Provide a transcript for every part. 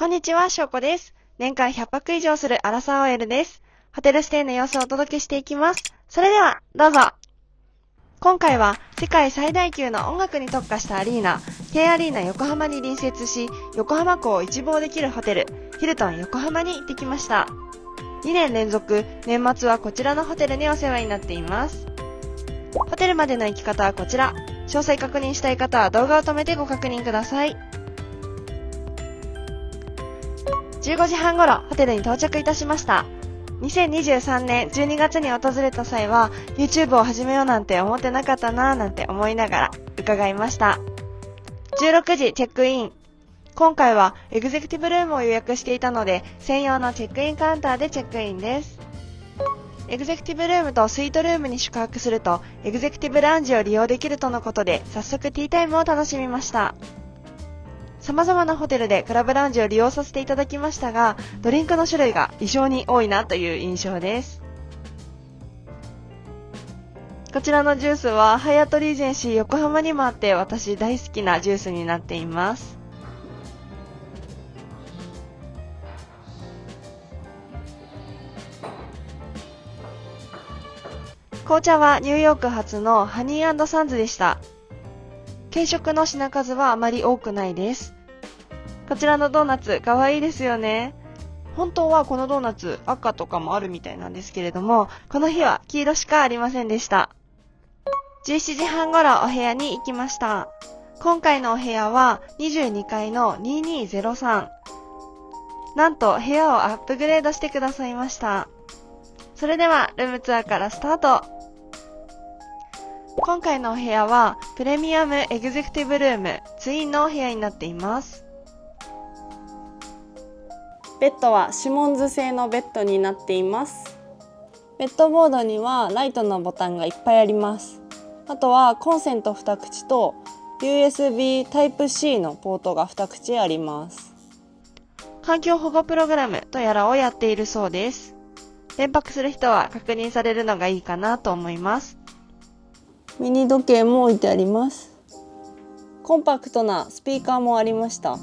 んにちは、しょうこです。年間100泊以上するアラサー OL です。ホテルステイの様子をお届けしていきます。それでは、どうぞ。今回は世界最大級の音楽に特化したアリーナ、K アリーナ横浜に隣接し、横浜港を一望できるホテル、ヒルトン横浜に行ってきました。2年連続、年末はこちらのホテルにお世話になっています。ホテルまでの行き方はこちら。詳細確認したい方は動画を止めてご確認ください。15時半ごろホテルに到着いたしました。2023年12月に訪れた際は YouTube を始めようなんて思ってなかったなぁなんて思いながら伺いました。16時チェックイン。今回はエグゼクティブルームを予約していたので専用のチェックインカウンターでチェックインです。エグゼクティブルームとスイートルームに宿泊するとエグゼクティブラウンジを利用できるとのことで早速ティータイムを楽しみました。様々なホテルでクラブラウンジを利用させていただきましたが、ドリンクの種類が異常に多いなという印象です。こちらのジュースはハイアットリージェンシー横浜にもあって私大好きなジュースになっています。紅茶はニューヨーク発のハニー&サンズでした。軽食の品数はあまり多くないです。こちらのドーナツかわいいですよね。本当はこのドーナツ赤とかもあるみたいなんですけれども、この日は黄色しかありませんでした。17時半ごろお部屋に行きました。今回のお部屋は22階の2203。なんと部屋をアップグレードしてくださいました。それではルームツアーからスタート。今回のお部屋はプレミアムエグゼクティブルームツインのお部屋になっています。ベッドはシモンズ製のベッドになっています。ベッドボードにはライトのボタンがいっぱいあります。あとはコンセント2口と USB Type-C のポートが2口あります。環境保護プログラムとやらをやっているそうです。連泊する人は確認されるのがいいかなと思います。ミニ時計も置いてあります。コンパクトなスピーカーもありました。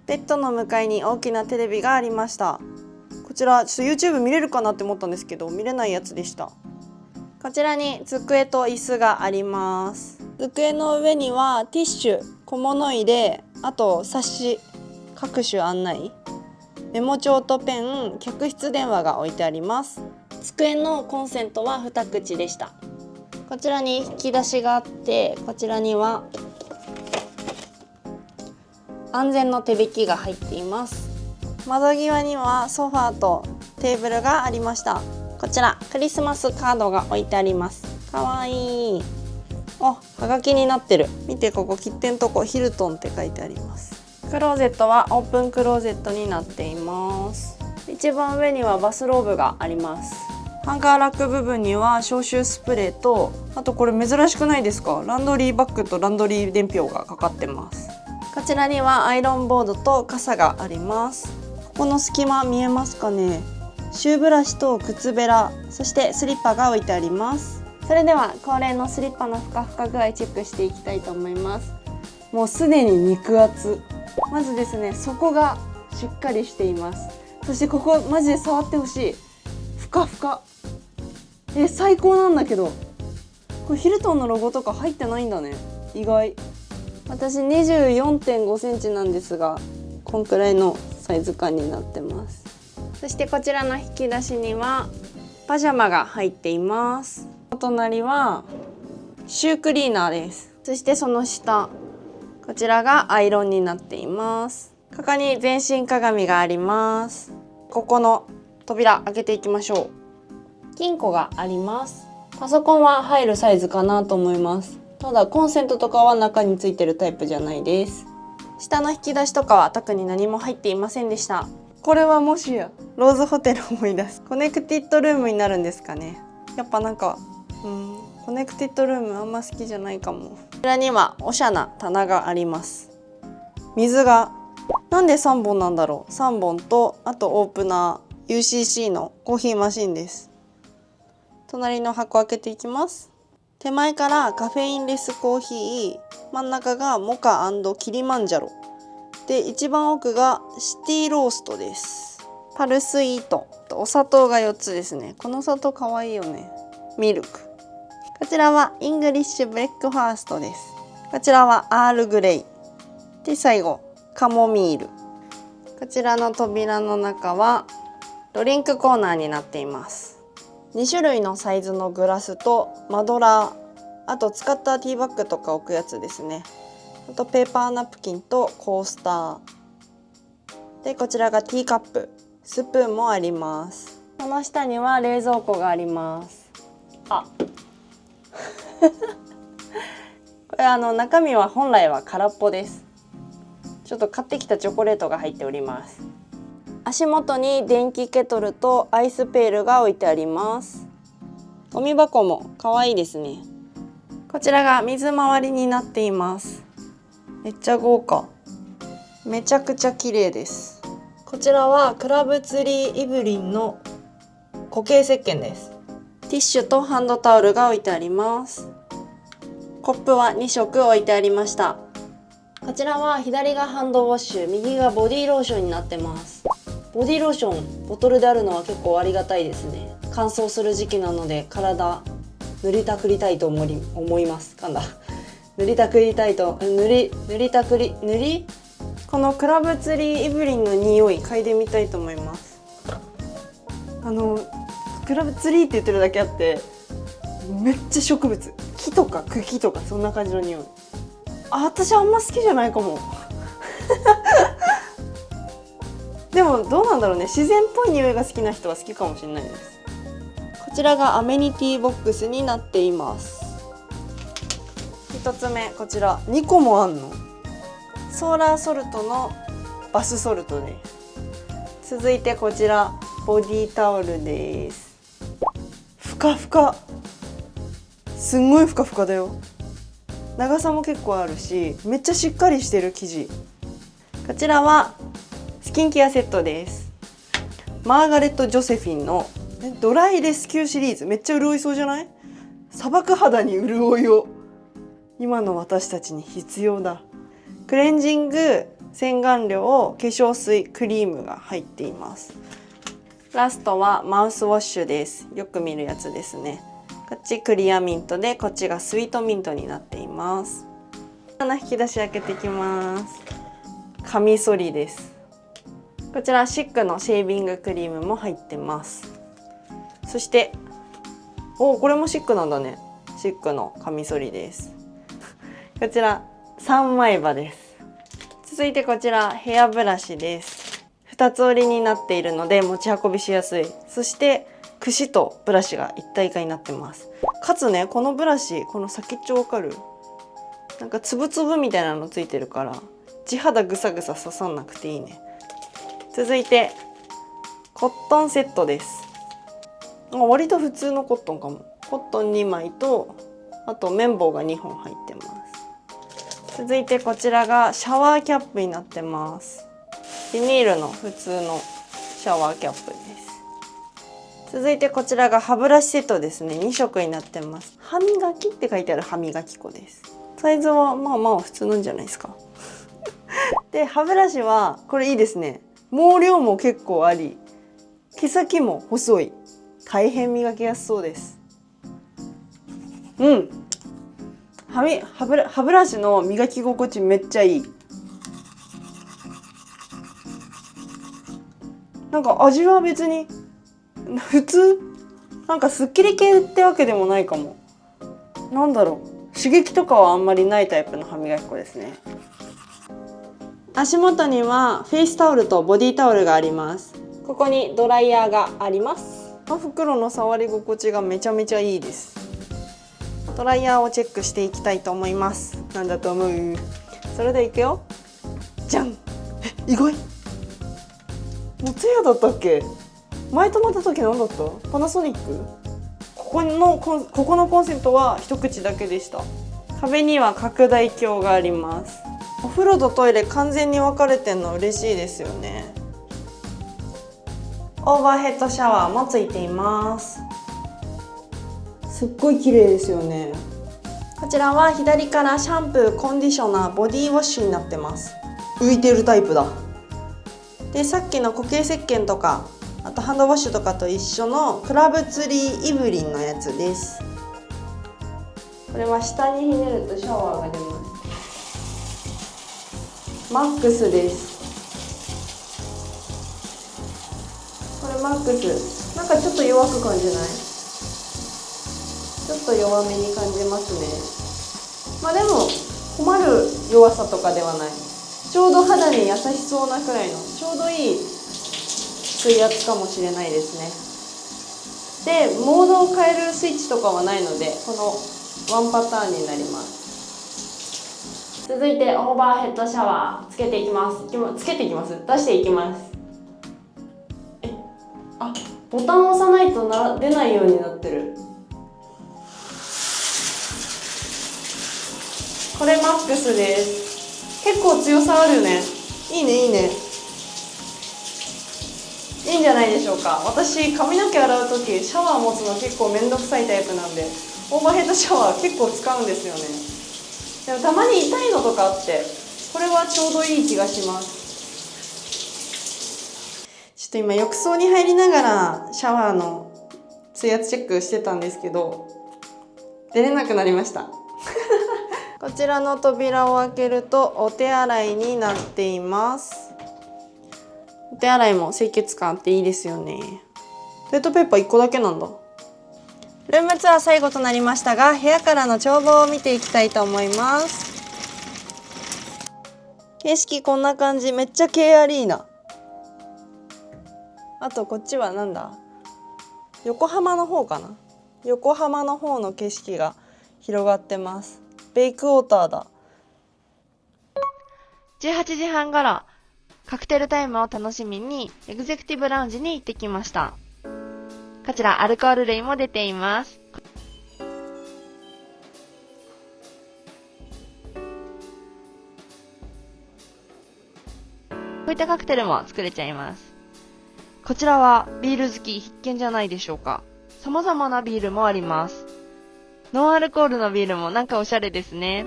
ベッドの向かいに大きなテレビがありました。こちらちょっと YouTube 見れるかなって思ったんですけど見れないやつでした。こちらに机と椅子があります。机の上にはティッシュ、小物入れ、あと冊子、各種案内、メモ帳とペン、客室電話が置いてあります。机のコンセントは2口でした。こちらに引き出しがあって、こちらには安全の手引きが入っています。窓際にはソファーとテーブルがありました。こちらクリスマスカードが置いてあります。かわいい。はがきになってる。見て、ここ切手のとこヒルトンって書いてあります。クローゼットはオープンクローゼットになっています。一番上にはバスローブがあります。ハンガーラック部分には消臭スプレーと、あとこれ珍しくないですか、ランドリーバッグとランドリー伝票がかかってます。こちらにはアイロンボードと傘があります。ここの隙間見えますかね。シューブラシと靴べら、そしてスリッパが置いてあります。それでは恒例のスリッパのふかふか具合チェックしていきたいと思います。もうすでに肉厚。まずですね、底がしっかりしています。そしてここマジで触ってほしい。ふかふか。最高なんだけど、これヒルトンのロゴとか入ってないんだね。意外。私 24.5 センチなんですが、こんくらいのサイズ感になってます。そしてこちらの引き出しにはパジャマが入っています。お隣はシュークリーナーです。そしてその下、こちらがアイロンになっています。ここに全身鏡があります。ここの扉開けていきましょう。金庫があります。パソコンは入るサイズかなと思います。ただコンセントとかは中についてるタイプじゃないです。下の引き出しとかは特に何も入っていませんでした。これはもしやローズホテルを思い出す。コネクティッドルームになるんですかね。やっぱなんかコネクティッドルームあんま好きじゃないかも。こちらにはおしゃな棚があります。水がなんで3本なんだろう。3本と、あとオープナー UCC のコーヒーマシンです。隣の箱開けていきます。手前からカフェインレスコーヒー、真ん中がモカ&キリマンジャロ、で一番奥がシティローストです。パルスイート、お砂糖が4つですね。この砂糖かわいいよね。ミルク。こちらはイングリッシュブレックファーストです。こちらはアールグレイで、最後カモミール。こちらの扉の中はドリンクコーナーになっています。2種類のサイズのグラスとマドラー、あと使ったティーバッグとか置くやつですね。あとペーパーナプキンとコースターで、こちらがティーカップ、スプーンもあります。その下には冷蔵庫があります。あこれ中身は本来は空っぽです。ちょっと買ってきたチョコレートが入っております。足元に電気ケトルとアイスペールが置いてあります。ゴミ箱も可愛いですね。こちらが水回りになっています。めっちゃ豪華。めちゃくちゃ綺麗です。こちらはクラブツリーイブリンの固形石鹸です。ティッシュとハンドタオルが置いてあります。コップは2色置いてありました。こちらは左がハンドウォッシュ、右がボディーローションになってます。ボディーローションボトルであるのは結構ありがたいですね。乾燥する時期なので体塗りたくりたいと思います。塗りたくりたいとこのクラブツリーイブリンの匂い嗅いでみたいと思います。クラブツリーって言ってるだけあってめっちゃ植物、木とか茎とかそんな感じの匂い。私あんま好きじゃないかもでもどうなんだろうね、自然っぽい匂いが好きな人は好きかもしれないです。こちらがアメニティボックスになっています。1つ目、こちら2個もあんの。ソーラーソルトのバスソルトです。続いてこちらボディタオルです。ふかふか、すんごいふかふかだよ。長さも結構あるし、めっちゃしっかりしてる生地。こちらはスキンケアセットです。マーガレット・ジョセフィンのドライレスキューシリーズ、めっちゃ潤いそうじゃない？砂漠肌に潤いを今の私たちに必要だ。クレンジング、洗顔料、化粧水、クリームが入っています。ラストはマウスウォッシュです。よく見るやつですね。こっちクリアミントで、こっちがスイートミントになっています。引き出し開けていきます。カミソリです。こちらシックのシェービングクリームも入ってます。そしてこれもシックなんだね。シックのカミソリです。こちら3枚刃です。続いてこちらヘアブラシです。2つ折りになっているので持ち運びしやすい。そして櫛とブラシが一体化になってます。かつね、このブラシ、この先っちょわかる？なんかつぶつぶみたいなのついてるから地肌ぐさぐさ刺さんなくていいね。続いてコットンセットです。割と普通のコットンかも。コットン2枚と、あと綿棒が2本入ってます。続いてこちらがシャワーキャップになってます。ビニールの普通のシャワーキャップです。続いてこちらが歯ブラシセットですね。2色になってます。歯磨きって書いてある歯磨き粉です。サイズはまあまあ普通なんじゃないですかで、歯ブラシはこれいいですね。毛量も結構あり、毛先も細い。大変磨きやすそうです。歯ブラシの磨き心地めっちゃいい。なんか味は別に普通、なんかスッキリ系ってわけでもないかも。なんだろう、刺激とかはあんまりないタイプの歯磨き粉ですね。足元にはフェイスタオルとボディタオルがあります。ここにドライヤーがあります。袋の触り心地がめちゃめちゃいいです。ドライヤーをチェックしていきたいと思います。なんだと思う？それでいくよ。じゃん。意外。もうツヤだったっけ？前泊まった時何だった？パナソニック？ここのコンセントは一口だけでした。壁には拡大鏡があります。お風呂とトイレ完全に分かれてんの嬉しいですよね。オーバーヘッドシャワーもついています。すっごい綺麗ですよね。こちらは左からシャンプー、コンディショナー、ボディウォッシュになってます。浮いてるタイプだ。でさっきの固形石鹸とかあとハンドウォッシュとかと一緒のクラブツリーイブリンのやつです。これは下にひねるとシャワーが出ます。マックスです。これマックス、なんかちょっと弱く感じない？ちょっと弱めに感じますね。まあでも困る弱さとかではない。ちょうど肌に優しそうなくらいのちょうどいい水圧かもしれないですね。でモードを変えるスイッチとかはないので、このワンパターンになります。続いてオーバーヘッドシャワーつけていきます。つけていきます。出していきます。あ、ボタンを押さないと出ないようになってる。これマックスです。結構強さあるよね。いいねいいね。いいんじゃないでしょうか。私髪の毛洗う時シャワー持つの結構めんどくさいタイプなんで、オーバーヘッドシャワー結構使うんですよね。でもたまに痛いのとかあって、これはちょうどいい気がします。ちょっと今浴槽に入りながらシャワーの水圧チェックしてたんですけど、出れなくなりましたこちらの扉を開けるとお手洗いになっています。お手洗いも清潔感あっていいですよね。トイレットペーパー1個だけなんだ。ルームツアー最後となりましたが、部屋からの眺望を見ていきたいと思います。景色こんな感じ。めっちゃ K アリーナ。あとこっちはなんだ、横浜の方かな。横浜の方の景色が広がってます。ベイクウォーターだ。18時半頃、カクテルタイムを楽しみにエグゼクティブラウンジに行ってきました。こちらアルコール類も出ています。こういったカクテルも作れちゃいます。こちらはビール好き必見じゃないでしょうか。様々なビールもあります。ノンアルコールのビールもなんかおしゃれですね。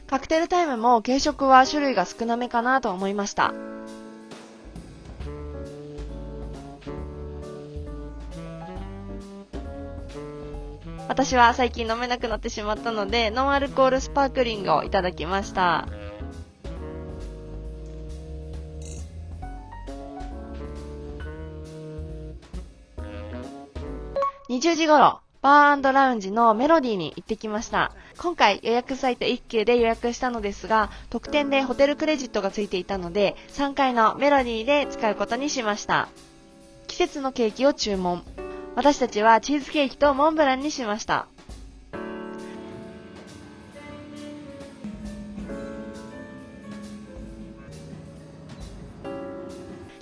カクテルタイムも軽食は種類が少なめかなと思いました。私は最近飲めなくなってしまったので、ノンアルコールスパークリングをいただきました。20時頃、バー&ラウンジのメロディーに行ってきました。今回予約サイト1級で予約したのですが、特典でホテルクレジットがついていたので、3階のメロディーで使うことにしました。季節のケーキを注文。私たちはチーズケーキとモンブランにしました。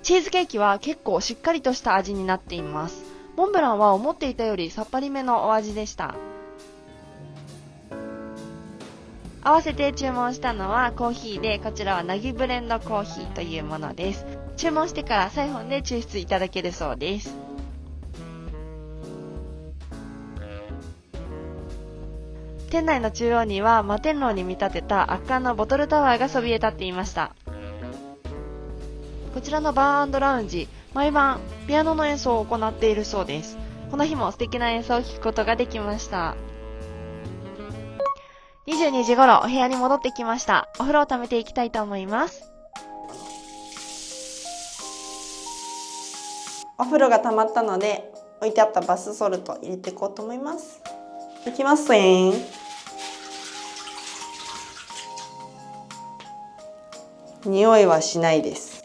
チーズケーキは結構しっかりとした味になっています。モンブランは思っていたよりさっぱりめのお味でした。合わせて注文したのはコーヒーで、こちらはナギブレンドコーヒーというものです。注文してからサイフォンで抽出いただけるそうです。店内の中央には摩天楼に見立てた圧巻のボトルタワーがそびえ立っていました。こちらのバー&ラウンジ、毎晩ピアノの演奏を行っているそうです。この日も素敵な演奏を聴くことができました。22時頃お部屋に戻ってきました。お風呂を溜めていきたいと思います。お風呂が溜まったので置いてあったバスソルト入れていこうと思います。いきますね。匂いはしないです。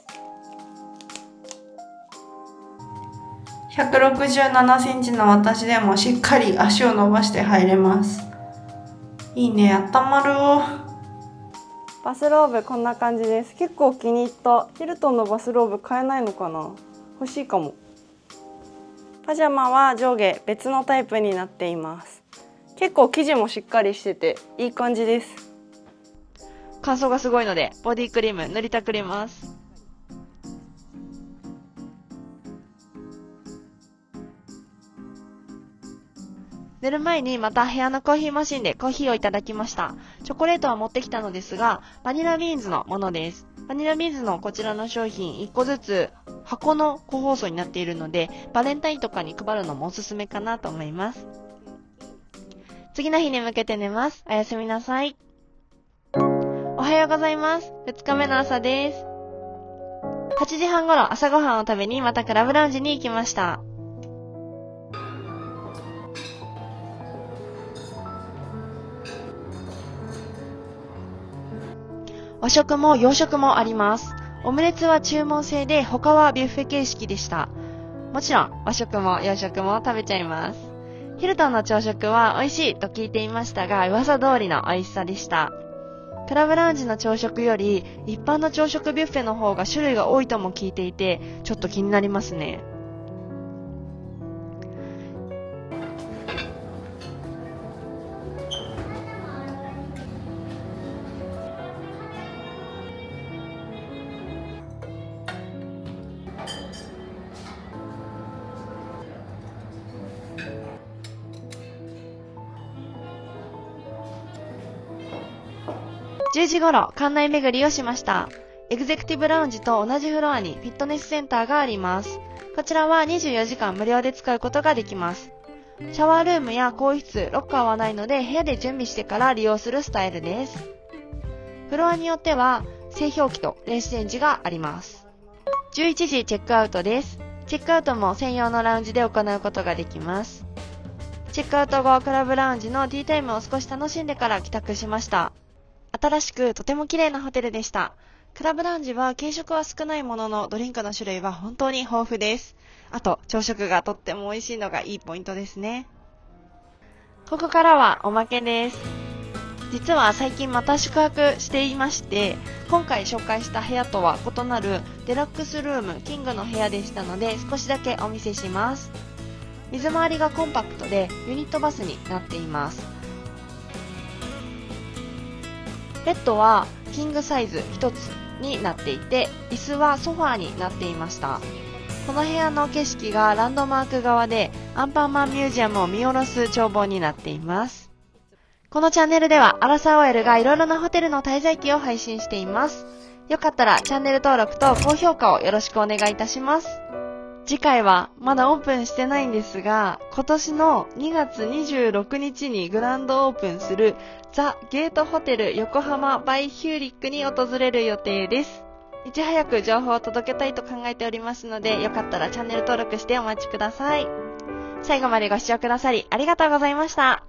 167センチの私でもしっかり足を伸ばして入れます。いいね、あったまる。バスローブこんな感じです。結構気に入った。ヒルトンのバスローブ買えないのかな？欲しいかも。パジャマは上下別のタイプになっています。結構生地もしっかりしてていい感じです。乾燥がすごいのでボディクリーム塗りたくります。寝る前にまた部屋のコーヒーマシンでコーヒーをいただきました。チョコレートは持ってきたのですが、バニラビーンズのものです。バニラビーンズのこちらの商品1個ずつ箱の個包装になっているので、バレンタインとかに配るのもおすすめかなと思います。次の日に向けて寝ます。おやすみなさい。おはようございます。2日目の朝です。8時半頃朝ごはんを食べにまたクラブラウンジに行きました。和食も洋食もあります。オムレツは注文制で他はビュッフェ形式でした。もちろん和食も洋食も食べちゃいます。ヒルトンの朝食は美味しいと聞いていましたが、噂通りの美味しさでした。クラブラウンジの朝食より一般の朝食ビュッフェの方が種類が多いとも聞いていて、ちょっと気になりますね。10時頃、館内巡りをしました。エグゼクティブラウンジと同じフロアにフィットネスセンターがあります。こちらは24時間無料で使うことができます。シャワールームや更衣室、ロッカーはないので部屋で準備してから利用するスタイルです。フロアによっては製氷機と電子レンジがあります。11時チェックアウトです。チェックアウトも専用のラウンジで行うことができます。チェックアウト後、クラブラウンジのティータイムを少し楽しんでから帰宅しました。新しくとても綺麗なホテルでした。クラブラウンジは軽食は少ないもののドリンクの種類は本当に豊富です。あと朝食がとっても美味しいのがいいポイントですね。ここからはおまけです。実は最近また宿泊していまして、今回紹介した部屋とは異なるデラックスルームキングの部屋でしたので、少しだけお見せします。水回りがコンパクトでユニットバスになっています。ベッドはキングサイズ1つになっていて、椅子はソファーになっていました。この部屋の景色がランドマーク側でアンパンマンミュージアムを見下ろす眺望になっています。このチャンネルではアラサー OL がいろいろなホテルの滞在記を配信しています。よかったらチャンネル登録と高評価をよろしくお願いいたします。次回はまだオープンしてないんですが、今年の2月26日にグランドオープンするザ・ゲートホテル横浜バイヒューリックに訪れる予定です。いち早く情報を届けたいと考えておりますので、よかったらチャンネル登録してお待ちください。最後までご視聴くださりありがとうございました。